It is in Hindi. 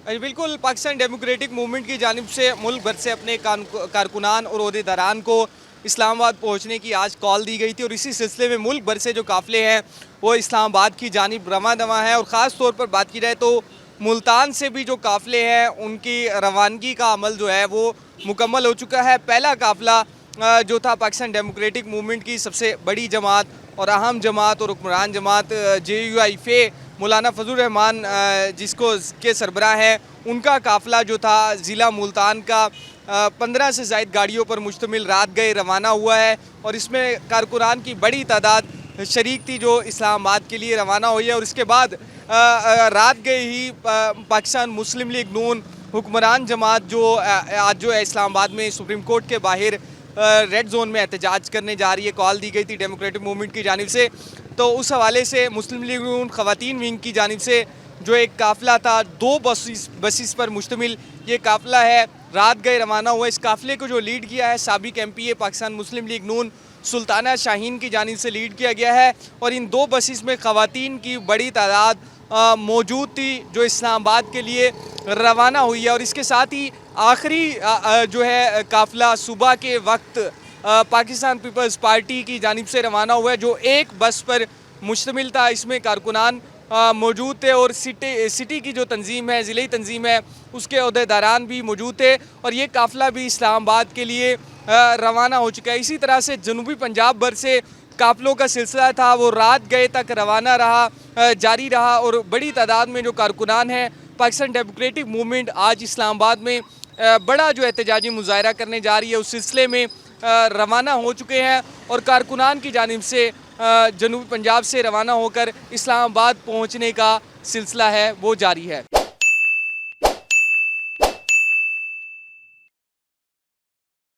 बिल्कुल पाकिस्तान डेमोक्रेटिक मूवमेंट की जानिब से मुल्क भर से अपने कारकुनान और ओहदेदारान को इस्लामाबाद पहुंचने की आज कॉल दी गई थी और इसी सिलसिले में मुल्क भर से जो काफ़िले हैं वो इस्लामाबाद की जानिब रवां दवा हैं। और ख़ास तौर पर बात की जाए तो मुल्तान से भी जो काफ़िले हैं उनकी रवानगी का अमल जो है वो मुकम्मल हो चुका है। पहला काफ़िला जो था पाकिस्तान डेमोक्रेटिक मूवमेंट की सबसे बड़ी जमात और अहम जमात और हुक्मरान जमात JUIF मौलाना फजल रहमान जिसको के सरबराह हैं, उनका काफ़िला जो था ज़िला मुल्तान का 15 से ज़ायद गाड़ियों पर मुश्तमिल रात गए रवाना हुआ है और इसमें कारकुनान की बड़ी तादाद शरीक थी जो इस्लामाबाद के लिए रवाना हुई है। और इसके बाद रात गए ही पाकिस्तान मुस्लिम लीग नून हुक्मरान जमात जो आज जो है इस्लामाबाद में सुप्रीम कोर्ट के बाहर रेड जोन में एहतजाज करने जा रही है, कॉल दी गई थी डेमोक्रेटिक मूवमेंट की जानिब से। तो उस हवाले से मुस्लिम लीग नून ख़वातीन विंग की जानिब से जो एक काफ़िला था 2 बसेस पर मुश्तमिल ये काफ़िला है, रात गए रवाना हुआ। इस काफ़िले को जो लीड किया है साबिक MPA पाकिस्तान मुस्लिम लीग नून सुल्ताना शाहीन की जानिब से लीड किया गया है और इन 2 बसेस में ख़वातीन की बड़ी तादाद मौजूद थी जो इस्लामाबाद के लिए रवाना हुई है। और इसके साथ ही आखिरी जो है काफ़िला सुबह के वक्त पाकिस्तान पीपल्स पार्टी की जानिब से रवाना हुआ है जो एक बस पर मुश्तमिल था। इसमें कारकुनान मौजूद थे और सिटी की जो तंजीम है, ज़िले तंजीम है, उसके अहदेदारान भी मौजूद थे और ये काफ़िला भी इस्लामाबाद के लिए रवाना हो चुका है। इसी तरह से जनूबी पंजाब भर से काफ़िलों का सिलसिला था वो रात गए तक रवाना रहा, जारी रहा और बड़ी तादाद में जो कारकुनान हैं पाकिस्तान डेमोक्रेटिक मूवमेंट आज इस्लामाबाद में बड़ा जो एहतजाजी मुजाहरा करने जा रही है उस सिलसिले में रवाना हो चुके हैं और कारकुनान की जानिब से जनूबी पंजाब से रवाना होकर इस्लामाबाद पहुंचने का सिलसिला है वो जारी है।